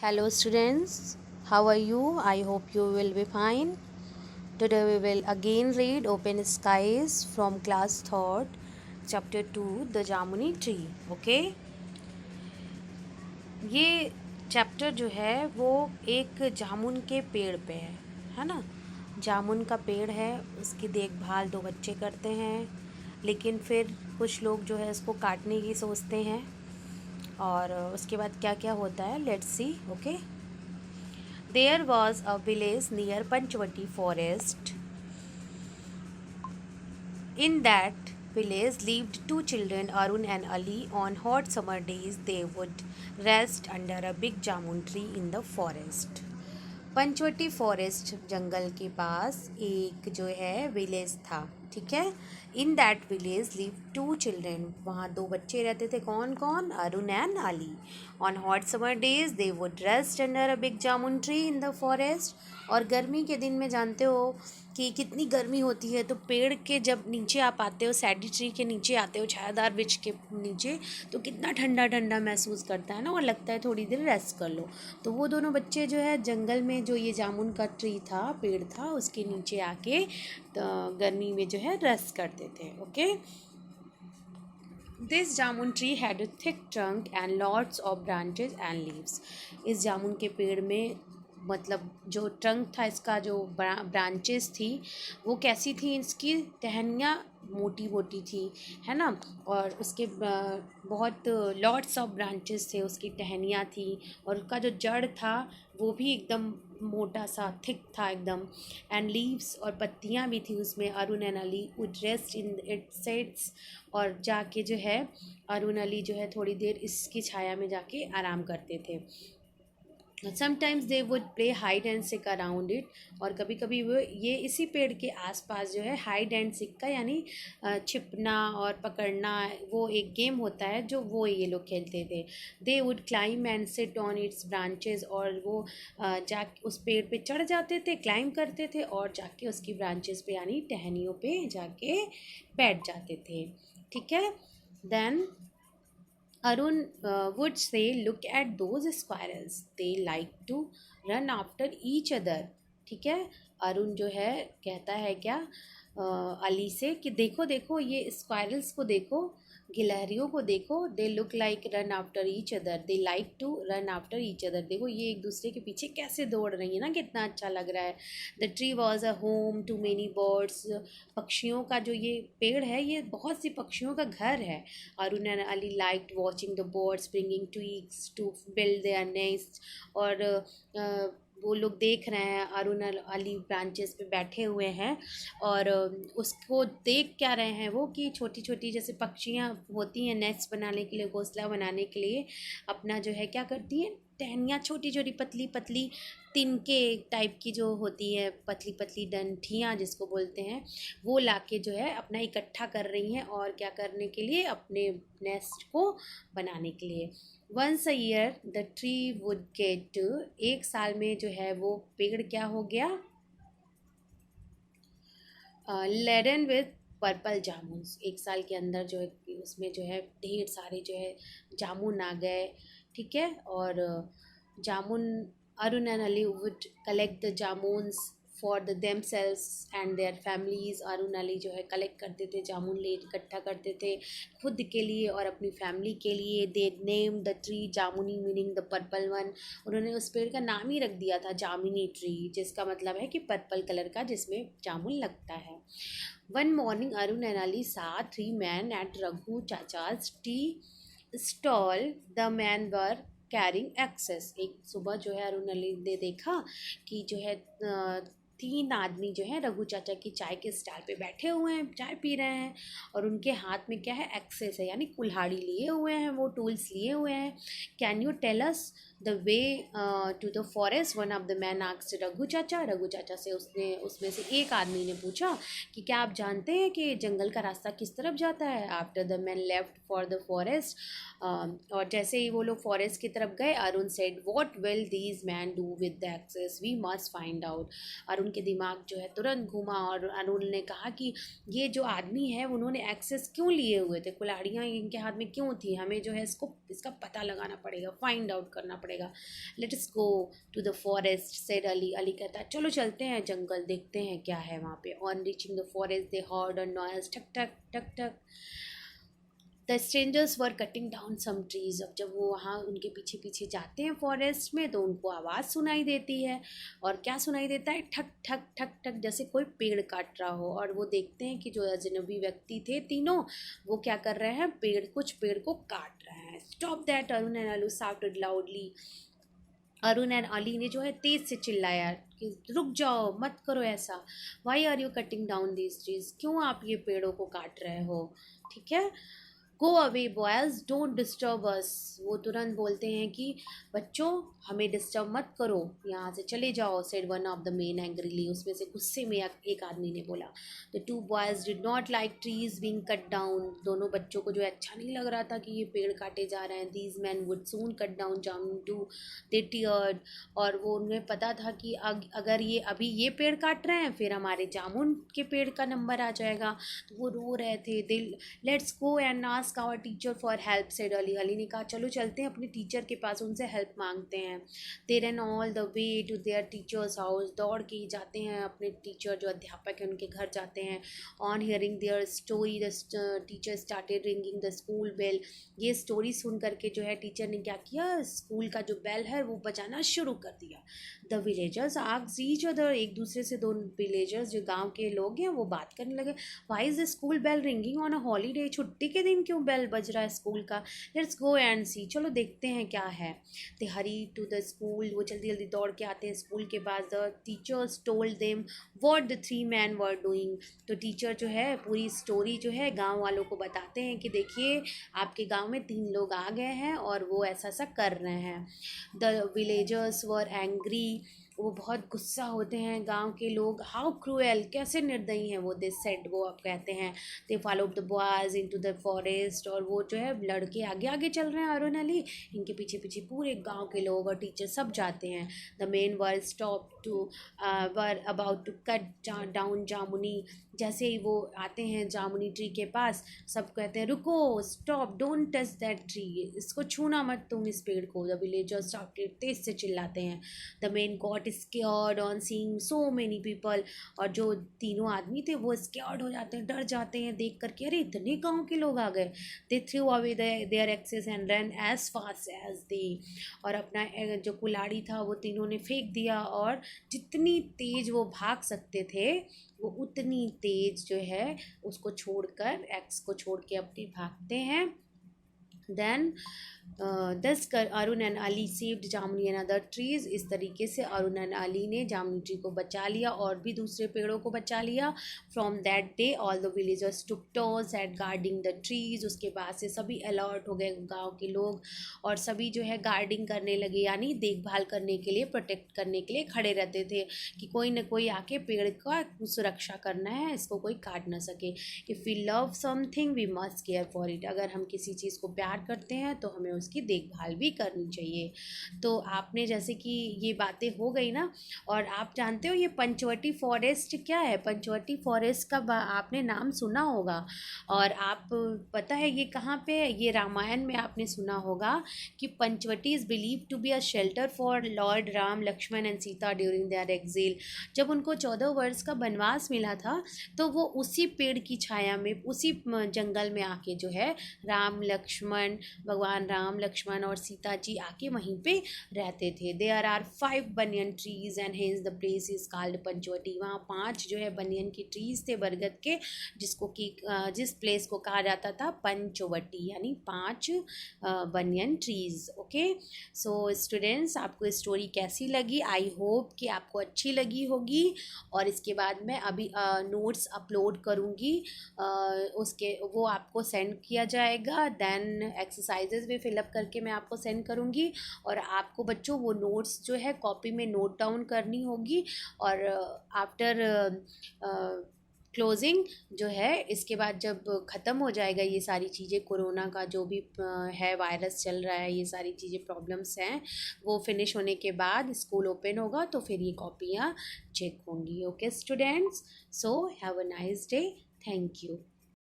Hello students, how are you? I hope you will be fine. Today we will again read Open Skies from class 3rd, chapter 2, The Jamuni Tree. Okay? ये chapter जो है वो एक जामुन के पेड़ पे है ना। जामुन का पेड़ है, उसकी देखभाल दो बच्चे करते हैं, लेकिन फिर कुछ लोग जो है इसको काटने की सोचते हैं। और उसके बाद क्या क्या होता है, let's see. Okay. There was a village near Panchvati forest. In that village lived two children, Arun and Ali. On hot summer days, they would rest under a big jamun tree in the forest. Panchavati forest जंगल के पास एक जो है village था, ठीक है. In that village live two children. वहाँ दो बच्चे रहते थे. कौन कौन? Arun and Ali. On hot summer days they would rest under a big jamun tree in the forest. और गर्मी के दिन में जानते हो कि कितनी गर्मी होती है, तो पेड़ के जब नीचे आप आते हो, सैडी ट्री के नीचे आते हो, छायादार वृक्ष के नीचे, तो कितना ठंडा ठंडा महसूस करता है ना, और लगता है थोड़ी देर रेस्ट कर लो. तो वो दोनों बच्चे जो है जंगल में जो ये जामुन का ट्री था, पेड़ था, उसके नीचे आके गर्मी में जो है रेस्ट करते थे. Okay. This jamun tree had a thick trunk and lots of branches and leaves. इस जामुन के पेड़ में मतलब जो ट्रंक था इसका, जो ब्रांचेस थी वो कैसी थी, इसकी टहनियाँ मोटी मोटी थी, है ना. और उसके बहुत लॉट्स ऑफ ब्रांचेस थे, उसकी टहनियाँ थी. और उसका जो जड़ था वो भी एकदम मोटा सा, थिक था एकदम. एंड लीव्स, और पत्तियाँ भी थी उसमें. Arun and Ali would rest in it sets. और जाके जो है अरुण अली जो है थोड़ी देर इसकी छाया में जाके आराम करते थे. Sometimes they would play hide and sick around it. और कभी कभी वो ये इसी पेड़ के आसपास जो है हाइड एंड सिक का यानी छिपना और पकड़ना, वो एक गेम होता है जो वो ये लोग खेलते थे. They would climb and sit on it's branches. और वो जा उस पेड़ पे चढ़ जाते थे, क्लाइम करते थे, और जाके उसकी ब्रांचेस पे यानी टहनियों पे जाके बैठ जाते थे. ठीक है. Then Arun would say, "Look at those squirrels. They like to run after each other." ठीक है. अरुण जो है कहता है क्या अली से कि देखो देखो ये स्क्वायरल्स को देखो, गिलहरियों को देखो. They look like run after each other. They like to run after each other. देखो ये एक दूसरे के पीछे कैसे दौड़ रही है ना, कितना अच्छा लग रहा है. The tree was a home to many birds. पक्षियों का जो ये पेड़ है ये बहुत सी पक्षियों का घर है. Arun and Ali liked watching the birds bringing twigs to build their nest. और वो लोग देख रहे हैं, अरुण अली ब्रांचेस पे बैठे हुए हैं, और उसको देख क्या रहे हैं वो कि छोटी छोटी जैसे पक्षियाँ होती हैं नेस्ट बनाने के लिए, घोंसला बनाने के लिए अपना जो है क्या करती हैं, टहनियाँ छोटी छोटी पतली पतली तिनके टाइप की जो होती है, पतली पतली डंठियाँ जिसको बोलते हैं, वो लाके जो है अपना इकट्ठा कर रही हैं. और क्या करने के लिए? अपने नेस्ट को बनाने के लिए. Once a year the tree would get. एक साल में जो है वो पेड़ क्या हो गया? Laden with purple jamuns. एक साल के अंदर जो है उसमें जो है ढेर सारे जो है जामुन आ गए. ठीक है. और जामुन, Arun and Ali would collect the jamuns for the them sales and their families. Arun Ali जो है कलेक्ट करते थे, जामुन ले इकट्ठा करते थे खुद के लिए और अपनी फैमिली के लिए. दे नेम द ट्री जामुनी मीनिंग द पर्पल वन. उन्होंने उस पेड़ का नाम ही रख दिया था जामुनी ट्री, जिसका मतलब है कि पर्पल कलर का जिसमें जामुन लगता है. One morning Arun and Ali saw three men at Raghu चाचा's tea stall. The men were carrying axes. एक सुबह जो है अरुण अली ने देखा कि जो है तीन आदमी जो है रघु चाचा की चाय के स्टॉल पे बैठे हुए हैं, चाय पी रहे हैं, और उनके हाथ में क्या है? एक्सेस है, यानी कुल्हाड़ी लिए हुए हैं, वो टूल्स लिए हुए हैं. Can you tell us the way to the forest? One of the man asked Raghu चाचा. रघु चाचा से उसने उसमें से एक आदमी ने पूछा कि क्या आप जानते हैं कि जंगल का रास्ता किस तरफ जाता है? After the man left for the forest. और जैसे ही वो लोग फॉरेस्ट की तरफ गए, Arun said, what will these man do with the axes? We must find out. Arun के दिमाग जो है तुरंत घूमा, और अरुण ने कहा कि ये जो आदमी है उन्होंने एक्सेस क्यों लिए हुए थे, कुल्हाड़ियाँ इनके हाथ में क्यों थी? हमें जो है इसका पता लगाना पड़ेगा, फाइंड आउट करना पड़ेगा. पड़ेगा। Let us go to the forest said Ali. Ali कहता है चलो चलते हैं जंगल, देखते हैं क्या है वहाँ पे। On reaching the forest they heard a noise, ठक ठक ठक ठक। The strangers were cutting down some trees. अब जब वो वहाँ उनके पीछे पीछे जाते हैं फॉरेस्ट में तो उनको आवाज़ सुनाई देती है। और क्या सुनाई देता है? ठक ठक ठक ठक, जैसे कोई पेड़ काट रहा हो। और वो देखते हैं कि जो अजनबी व्यक्ति थे तीनों, वो क्या कर रहे हैं, कुछ पेड़ को काट रहे हैं। स्टॉप दैट, अरुण एंड अलू shouted loudly. Arun and Ali ने जो है तेज से चिल्लाया कि रुक जाओ, मत करो ऐसा। Why are you cutting down these trees, क्यों आप ये पेड़ों को काट रहे हो? ठीक है, go away boys don't disturb us. वो तुरंत बोलते हैं कि बच्चों हमें डिस्टर्ब मत करो, यहाँ से चले जाओ। Said one of the main angrily, उसमें से गुस्से में एक आदमी ने बोला। The two boys did not like trees being cut down. दोनों बच्चों को जो है अच्छा नहीं लग रहा था कि ये पेड़ काटे जा रहे हैं। These men would soon cut down jamun too, they teared. और वो उन्हें पता था कि अगर ये अभी ये पेड़ काट रहे हैं फिर हमारे जामुन के पेड़ का नंबर आ जाएगा। तो वो रो रहे थे। They let's go and ask our teacher for help, said Ali. Ali ने कहा चलो चलते हैं अपने टीचर के पास, उनसे हेल्प मांगते हैं। They ran all the way to their teachers house. दौड़ के जाते हैं अपने टीचर जो अध्यापक हैं उनके घर जाते हैं। On hearing their story the teacher started ringing the school bell. ये स्टोरी सुन करके जो है टीचर ने क्या किया, स्कूल का जो बेल है वो बजाना शुरू कर दिया। The villagers asked each other, एक दूसरे से, दो विलेजर्स जो गाँव के लोग हैं वो बात करने लगे। Why is the school bell ringing on a holiday, छुट्टी के दिन क्यों बेल बज रहा है स्कूल का? लेट्स गो एंड सी, चलो देखते हैं क्या है। They hurry to the school, वो जल्दी जल्दी दौड़ के आते हैं स्कूल के पास। The teachers told them what the three men were doing. तो टीचर जो है पूरी स्टोरी जो है गांव वालों को बताते हैं कि देखिए आपके गांव में 3 लोग आ गए हैं और वो ऐसा ऐसा कर रहे हैं। द विलेजर्स वर एंग्री, वो बहुत गुस्सा होते हैं गांव के लोग। हाउ क्रूएल, कैसे निर्दयी हैं वो, दिस सेड, वो अब कहते हैं। They followed the boys into the forest, और वो जो है लड़के आगे आगे चल रहे हैं अरुण अली, इनके पीछे पीछे पूरे गांव के लोग और टीचर सब जाते हैं। The men were stop to were about to cut down जामुनी। जैसे ही वो आते हैं जामुनी ट्री के पास, सब कहते हैं रुको, stop, don't touch that tree, इसको छूना मत तुम इस पेड़ को। द विलेजर्स स्टार्टेड, तेज से चिल्लाते हैं। The main got scared on seeing so many people, और जो तीनों आदमी थे वो स्केयर्ड हो जाते हैं, डर जाते हैं देख करके, अरे इतने गांव के लोग आ गए। They threw away their axes and run as fast as they, और अपना जो कुल्हाड़ी था वो तीनों ने फेंक दिया, और जितनी तेज वो भाग सकते थे वो उतनी तेज जो है उसको छोड़कर, एक्स को छोड़ के अपने भागते हैं। देन दस कर अरुण एंड अली सेव्ड जामुनी एंड अदर ट्रीज। इस तरीके से अरुण एंड अली ने जामुनी ट्री को बचा लिया और भी दूसरे पेड़ों को बचा लिया। From that day all the villagers took turns at guarding the trees. उसके बाद से सभी अलर्ट हो गए गांव के लोग, और सभी जो है गार्डिंग करने लगे, यानी देखभाल करने के लिए, प्रोटेक्ट करने के लिए खड़े रहते थे कि कोई ना कोई आके पेड़ का सुरक्षा करना है, इसको कोई काट ना सके। If we love something we must care for it. अगर हम किसी चीज़ को प्यार करते हैं तो हमें उसकी देखभाल भी करनी चाहिए। तो आपने जैसे कि ये बातें हो गई ना, और आप जानते हो ये पंचवटी फॉरेस्ट क्या है? पंचवटी फॉरेस्ट का आपने नाम सुना होगा, और आप पता है ये कहाँ पे है? ये रामायण में आपने सुना होगा कि Panchavati is believe to be a shelter for lord Ram, Lakshman and Sita during their exile. जब उनको 14 वर्ष का वनवास मिला था तो वो उसी पेड़ की छाया में, उसी जंगल में आके जो है राम लक्ष्मण, भगवान राम लक्ष्मण और सीता जी आके वहीं पे रहते थे। There are 5 banyan trees and hence the place is called Panchavati. वहाँ 5 जो है बनियन की ट्रीज थे, बरगद के, जिसको कि जिस प्लेस को कहा जाता था पंचवटी, यानी 5 banyan trees. Okay, so students, आपको स्टोरी कैसी लगी? आई होप कि आपको अच्छी लगी होगी। और इसके बाद मैं अभी नोट्स अपलोड करूँगी, उसके वो आपको सेंड किया जाएगा। देन एक्सरसाइजेज भी फिलअप करके मैं आपको सेंड करूँगी, और आपको बच्चों वो नोट्स जो है कॉपी में नोट डाउन करनी होगी। और आफ्टर क्लोजिंग जो है, इसके बाद जब ख़त्म हो जाएगा ये सारी चीज़ें, कोरोना का जो भी है वायरस चल रहा है, ये सारी चीज़ें प्रॉब्लम्स हैं, वो फिनिश होने के बाद स्कूल ओपन होगा तो फिर ये कॉपियाँ चेक होंगी। Okay students, so have a nice day, thank you.